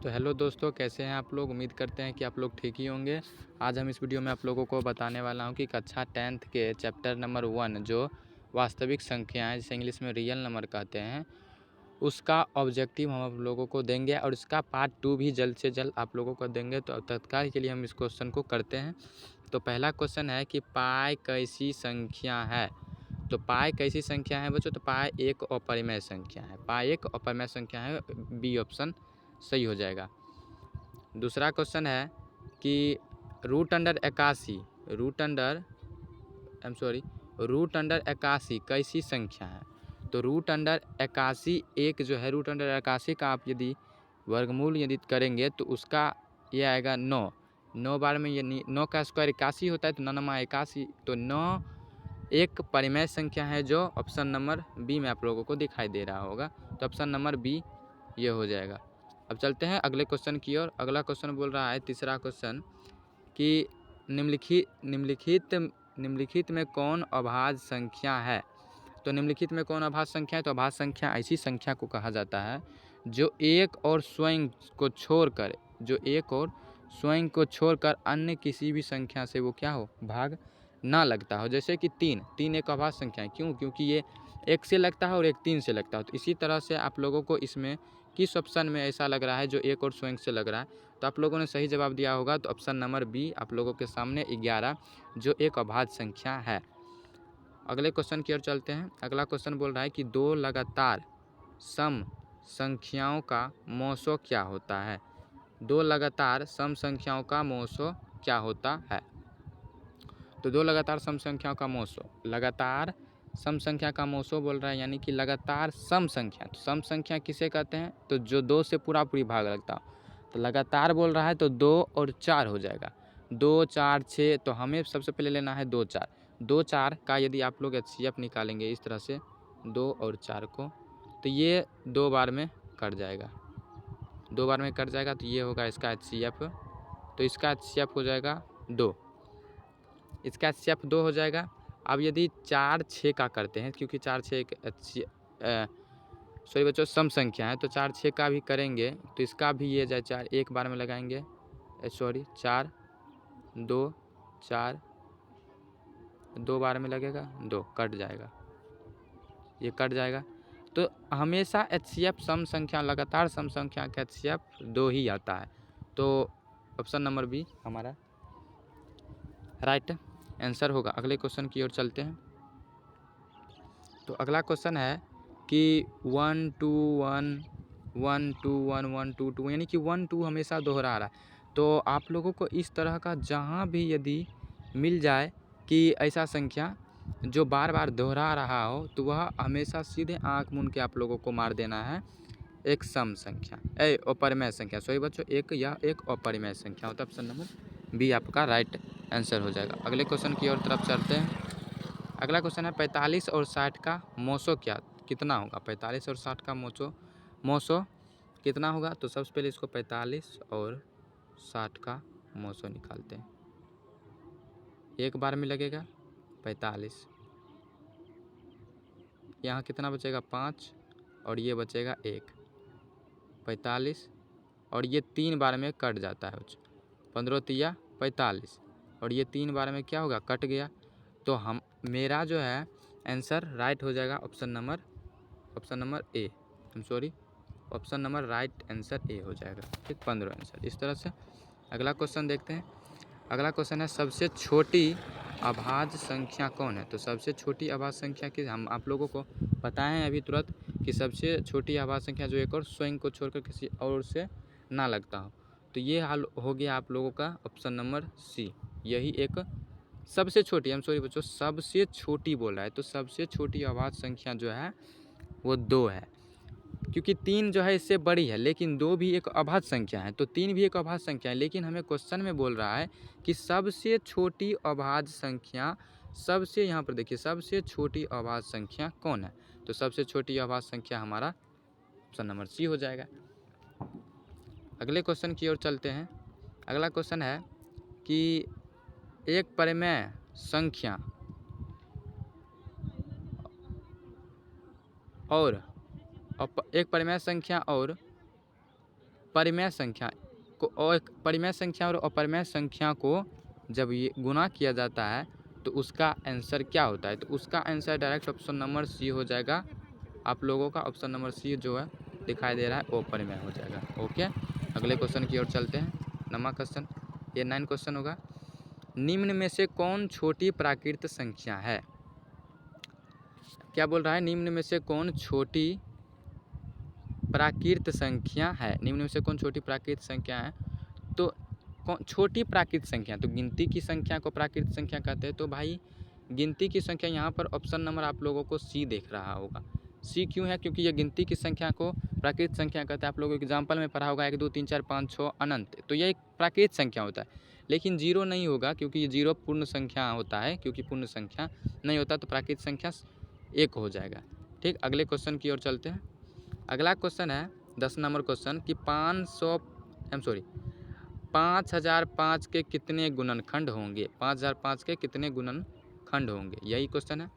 तो हेलो दोस्तों, कैसे हैं आप लोग। उम्मीद करते हैं कि आप लोग ठीक ही होंगे। आज हम इस वीडियो में आप लोगों को बताने वाला हूं कि कक्षा 10th के चैप्टर नंबर 1 जो वास्तविक संख्याएं जिसे इंग्लिश में रियल नंबर कहते हैं, उसका ऑब्जेक्टिव हम आप लोगों को देंगे और इसका पार्ट 2 भी जल्द से जल्द आप लोगों को देंगे। तो तत्काल के लिए हम इस क्वेश्चन को करते हैं। तो पहला क्वेश्चन है कि पाई कैसी संख्या है। तो पाई कैसी संख्या है बच्चों। तो पाई एक अपरिमेय संख्या है। पाई एक अपरिमेय संख्या है। बी ऑप्शन सही हो जाएगा। दूसरा क्वेश्चन है कि रूट अंडर 81 कैसी संख्या है। तो रूट अंडर 81 एक जो है, रूट अंडर 81 का आप यदि वर्गमूल यदि करेंगे तो उसका ये आएगा 9 बार में। ये 9 का स्क्वायर 81 होता है, तो 9 नमा 81। तो 9 एक परिमेय संख्या है जो ऑप्शन नंबर बी में आप लोगों को दिखाई दे रहा होगा। तो ऑप्शन नंबर बी ये हो जाएगा। अब चलते हैं अगले क्वेश्चन की ओर। अगला क्वेश्चन बोल रहा है, तीसरा क्वेश्चन, कि निम्नलिखित में कौन अभाज्य संख्या है। तो निम्नलिखित में कौन अभाज्य संख्या है। तो अभाज्य संख्या ऐसी संख्या को कहा जाता है जो एक और स्वयं को छोड़कर अन्य किसी भी संख्या से वो क्या हो, भाग ना लगता हो। जैसे कि 3 एक अभाज्य संख्या है। क्यों? क्योंकि ये 1 से लगता है और एक 3 से लगता है। तो इसी तरह से आप लोगों को इसमें किस ऑप्शन में ऐसा लग रहा है जो एक और स्वयं से लग रहा है। तो आप लोगों ने सही जवाब दिया होगा। तो ऑप्शन नंबर बी आप लोगों के सामने 11 जो एक अभाज्य संख्या है। अगले क्वेश्चन की ओर चलते हैं। अगला क्वेश्चन बोल रहा है कि दो लगातार सम संख्याओं का मौसो क्या होता है। दो लगातार सम संख्याओं का मौसो क्या होता है। तो दो लगातार सम संख्याओं का मौसो, लगातार सम संख्या का मौसो बोल रहा है, यानी कि लगातार सम संख्या। तो सम संख्या किसे कहते हैं। तो जो 2 से पूरा भाग लगता हो। तो लगातार बोल रहा है तो 2 और 4 हो जाएगा। 2 4 6। तो हमें सबसे पहले लेना है 2 4। 2 4 का यदि आप लोग HCF निकालेंगे इस तरह से 2 और 4 को, तो ये 2 बार में कट जाएगा। 2 बार में कट जाएगा तो ये होगा इसका HCF। तो इसका HCF हो जाएगा 2। इसका HCF 2 हो जाएगा। अब यदि 4 6 का करते हैं, क्योंकि 4 6 एक सॉरी बच्चों सम संख्या है, तो 4 6 का भी करेंगे तो इसका भी ये जाए 4 एक बार में लगाएंगे। 4 2 4 2 बार में लगेगा, 2 कट जाएगा, ये कट जाएगा। तो हमेशा HCF सम संख्या, लगातार सम संख्या का HCF 2 ही आता है। तो ऑप्शन नंबर बी हमारा राइट आंसर होगा। अगले क्वेश्चन की ओर चलते हैं। तो अगला क्वेश्चन है कि 1 2 1 1 2 1 1 2 2, यानी कि 1 2 हमेशा दोहरा रहा है। तो आप लोगों को इस तरह का जहाँ भी यदि मिल जाए कि ऐसा संख्या जो बार बार दोहरा रहा हो, तो वह हमेशा सीधे आँख मूंद के आप लोगों को मार देना है एक सम संख्या, अपरिमेय संख्या। सॉरी बच्चों, यह एक अपरिमेय संख्या होता है। ऑप्शन नंबर बी आपका राइट आंसर हो जाएगा। अगले क्वेश्चन की ओर तरफ चलते हैं। अगला क्वेश्चन है 45 और 60 का मौसो कितना होगा। 45 और 60 का मौसो कितना होगा। तो सबसे पहले इसको 45 और 60 का मौसो निकालते हैं। एक बार में लगेगा 45, यहाँ कितना बचेगा 5 और ये बचेगा 1। 45 और ये 3 बार में कट जाता है। 15 तिया 45 और ये 3 बार में क्या होगा, कट गया। तो मेरा जो है आंसर राइट हो जाएगा option number A. Option number right answer A हो जाएगा। ठीक, 15 आंसर। इस तरह से अगला क्वेश्चन देखते हैं। अगला क्वेश्चन है सबसे छोटी अभाज्य संख्या कौन है। तो सबसे छोटी अभाज्य संख्या की हम आप लोगों को बताएं हैं अभी तुरंत कि सबसे छोटी अभाज्य संख्या जो एक और स्वयं को छोड़कर किसी और से ना लगता हो। तो ये हाल हो गया आप लोगों का ऑप्शन नंबर सी। यही एक सबसे छोटी, बच्चों सबसे छोटी बोल रहा है। तो सबसे छोटी अभाज्य संख्या जो है वो 2 है, क्योंकि 3 जो है इससे बड़ी है, लेकिन 2 भी एक अभाज्य संख्या है। तो 3 भी एक अभाज्य संख्या है, लेकिन हमें क्वेश्चन में बोल रहा है कि सबसे छोटी अभाज्य संख्या, सबसे यहाँ पर देखिए सबसे छोटी अभाज्य संख्या कौन है। तो सबसे छोटी अभाज्य संख्या हमारा ऑप्शन नंबर सी हो जाएगा। अगले क्वेश्चन की ओर चलते हैं। अगला क्वेश्चन है कि एक परिमेय संख्या और परिमेय संख्या को और परिमेय संख्या और अपरिमेय संख्या को जब ये गुना किया जाता है तो उसका आंसर क्या होता है? तो उसका answer direct option number C हो जाएगा। आप लोगों का ऑप्शन नंबर सी जो है दिखाई दे रहा है वो परिमेय हो जाएगा। ओके, अगले क्वेश्चन की ओर चलते हैं। नवा क्वेश्चन, ये 9 क्वेश्चन होगा। निम्न में से कौन छोटी प्राकृत संख्या है? क्या बोल रहा है? निम्न में से कौन छोटी प्राकृत संख्या है? निम्न में से कौन छोटी प्राकृत संख्या है? तो कौन छोटी प्राकृत संख्या? तो गिनती की संख्या को प्राकृत संख्या कहते हैं। तो भाई गिनती की संख्या यहाँ पर ऑप्शन नंबर आप लोगों को सी दिख रहा होगा। सी क्यों है? क्योंकि ये गिनती की संख्या को प्राकृत संख्या कहते हैं। आप लोगों को एग्जाम्पल में पढ़ा होगा 1 2 3 4 5 6 अनंत, तो ये एक प्राकृत संख्या होता है। लेकिन जीरो नहीं होगा क्योंकि ये जीरो पूर्ण संख्या होता है, क्योंकि पूर्ण संख्या नहीं होता तो प्राकृत संख्या 1 हो जाएगा। ठीक, अगले क्वेश्चन की ओर चलते हैं। अगला क्वेश्चन है 10 नंबर क्वेश्चन कि 5005 के कितने गुणनखंड होंगे? 5005 के कितने गुणनखंड होंगे, यही क्वेश्चन है।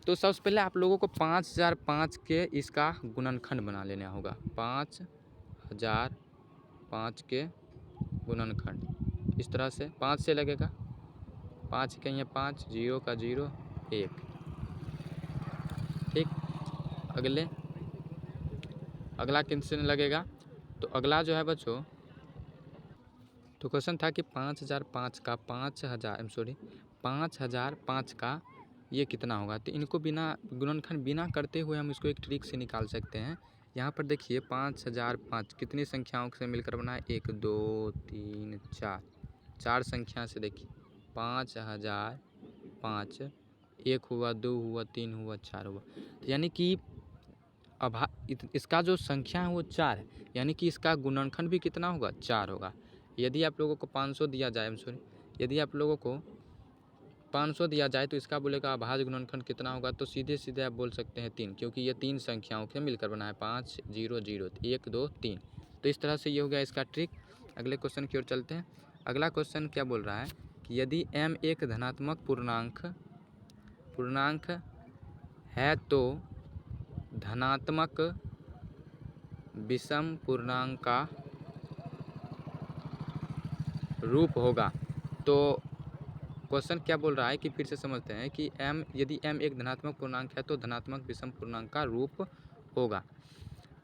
तो सबसे पहले आप लोगों को 5005 के इसका गुणनखंड बना लेना होगा। 5005 के गुणनखंड इस तरह से 5 से लगेगा। 5 कहीं 5, 0 का 0, 1। ठीक, अगला किससे लगेगा? तो अगला जो है बच्चों, तो क्वेश्चन था कि 5005 का 5005 का ये कितना होगा? तो इनको बिना गुणनखंड बिना करते हुए हम इसको एक ट्रिक से निकाल सकते हैं। यहाँ पर देखिए 5005 कितनी संख्याओं से मिलकर बना है? 1 2 3 4, 4 संख्या से देखिए 5005, 1 हुआ, 2 हुआ, 3 हुआ, 4 हुआ। तो यानी कि इसका जो संख्या है वो 4 है, यानी कि इसका गुणनखंड भी कितना होगा? 4 होगा। यदि आप लोगों को 500 दिया जाए, यदि आप लोगों को 500 दिया जाए तो इसका बोलेगा अभाज्य गुणनखंड कितना होगा? तो सीधे सीधे आप बोल सकते हैं 3, क्योंकि ये 3 संख्याओं से मिलकर बना है। 5 0 0 1 2 3। तो इस तरह से ये हो गया इसका ट्रिक। अगले क्वेश्चन की ओर चलते हैं। अगला क्वेश्चन क्या बोल रहा है कि यदि m एक धनात्मक पूर्णांक है तो धनात्मक विषम पूर्णांक का रूप होगा। तो क्वेश्चन क्या बोल रहा है कि फिर से समझते हैं कि यदि m एक धनात्मक पूर्णांक है तो धनात्मक विषम पूर्णांक का रूप होगा।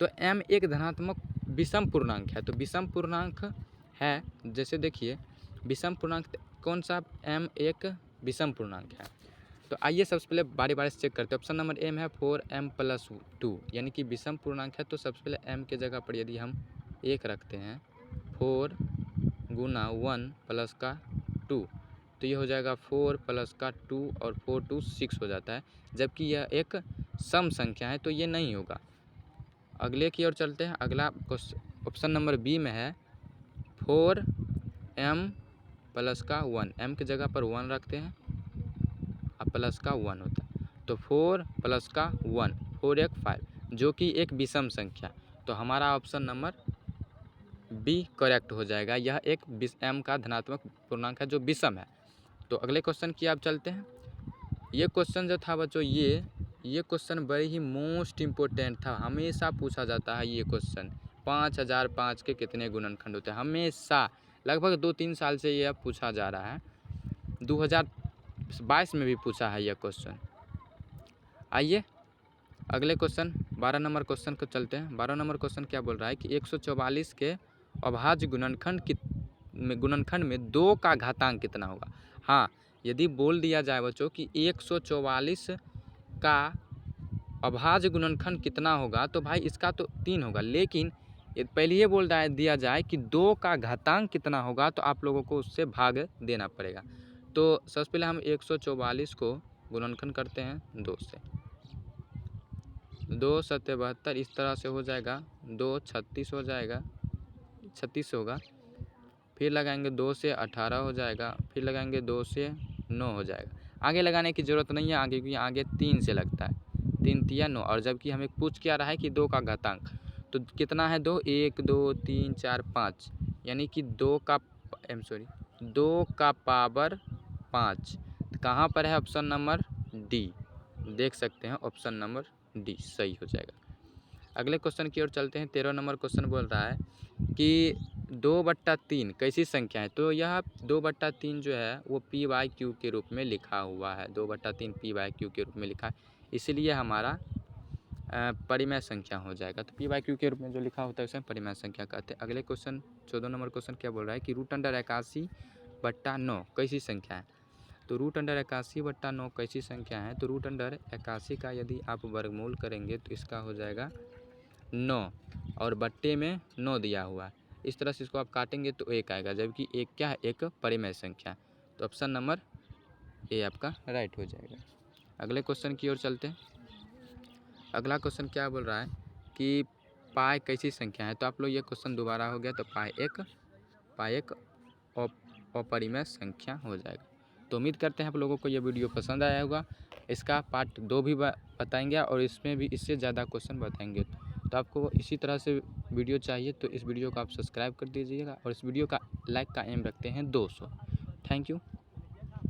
तो m एक धनात्मक विषम पूर्णांक है, तो विषम पूर्णांक है, जैसे देखिए विषम पूर्णांक कौन सा? m एक विषम पूर्णांक है। तो आइए सबसे पहले बारी बारी से चेक करते हैं। ऑप्शन नंबर m है 4m+2, यानी कि विषम पूर्णांक है। तो सबसे पहले m के जगह पर यदि हम 1 रखते हैं, 4 गुना 1 प्लस का 2, तो ये हो जाएगा 4 प्लस का 2 और 4 2 6 हो जाता है, जबकि यह एक सम संख्या है तो ये नहीं होगा। अगले की ओर चलते हैं। अगला ऑप्शन नंबर बी में है 4m प्लस का 1, m की जगह पर 1 रखते हैं और प्लस का 1 होता है, तो 4 प्लस का 1, 4 1 5, जो कि एक विषम संख्या। तो हमारा ऑप्शन नंबर बी करेक्ट हो जाएगा। यह एक m का धनात्मक पूर्णांक है जो विषम है। तो अगले क्वेश्चन की आप चलते हैं। ये क्वेश्चन जो था बच्चों, ये क्वेश्चन बड़े ही मोस्ट इम्पोर्टेंट था, हमेशा पूछा जाता है ये क्वेश्चन। 5005 के कितने गुणनखंड होते हैं? हमेशा लगभग 2-3 साल से ये पूछा जा रहा है। 2022 में भी पूछा है यह क्वेश्चन। आइए अगले क्वेश्चन 12 नंबर क्वेश्चन को चलते हैं। 12 नंबर क्वेश्चन क्या बोल रहा है कि 144 के अभाज्य गुणनखंड में 2 का घातांक कितना होगा? हाँ, यदि बोल दिया जाए बच्चों कि 144 का अभाज्य गुणनखंड कितना होगा, तो भाई इसका तो 3 होगा, लेकिन पहले ये दिया जाए कि 2 का घातांक कितना होगा, तो आप लोगों को उससे भाग देना पड़ेगा। तो सबसे पहले हम 144 को गुणनखंड करते हैं 2 से। 2 7 72 इस तरह से हो जाएगा। 2 36 हो जाएगा, 36 होगा। फिर लगाएंगे 2 से 18 हो जाएगा, फिर लगाएंगे 2 से 9 हो जाएगा। आगे लगाने की ज़रूरत नहीं है आगे, क्योंकि आगे 3 से लगता है, 3 तिया 9। और जबकि हमें पूछ क्या रहा है कि 2 का घातांक, तो कितना है 2? 1 2 3 4 5, यानी कि 2 का पावर 5। कहाँ पर है? ऑप्शन नंबर डी, देख सकते हैं ऑप्शन नंबर डी सही हो जाएगा। अगले क्वेश्चन की ओर चलते हैं। 13 नंबर क्वेश्चन बोल रहा है कि 2/3 कैसी संख्या है। तो यह 2/3 जो है वो p/q के रूप में लिखा हुआ है। 2/3 p/q के रूप में लिखा है, इसीलिए हमारा परिमेय संख्या हो जाएगा। तो p/q के रूप में जो लिखा होता है उसे परिमेय संख्या कहते हैं। अगले क्वेश्चन 14 नंबर क्वेश्चन क्या बोल रहा है कि √81/9 कैसी संख्या है। तो √81/9 कैसी संख्या है। तो √81 का यदि आप वर्गमूल करेंगे तो इसका हो जाएगा 9 और बट्टे में 9 दिया हुआ है। इस तरह से इसको आप काटेंगे तो 1 आएगा, जबकि एक क्या है, एक परिमेय संख्या। तो ऑप्शन नंबर ए आपका राइट हो जाएगा। अगले क्वेश्चन की ओर चलते हैं। अगला क्वेश्चन क्या बोल रहा है कि पाई कैसी संख्या है। तो आप लोग ये क्वेश्चन दोबारा हो गया, तो पाई एक अपरिमेय संख्या हो जाएगा। तो उम्मीद करते हैं आप लोगों को ये वीडियो पसंद आया होगा। इसका पार्ट 2 भी बताएंगे और इसमें भी इससे ज़्यादा क्वेश्चन बताएंगे। तो आपको इसी तरह से वीडियो चाहिए तो इस वीडियो को आप सब्सक्राइब कर दीजिएगा और इस वीडियो का लाइक का एम रखते हैं 200। Thank you.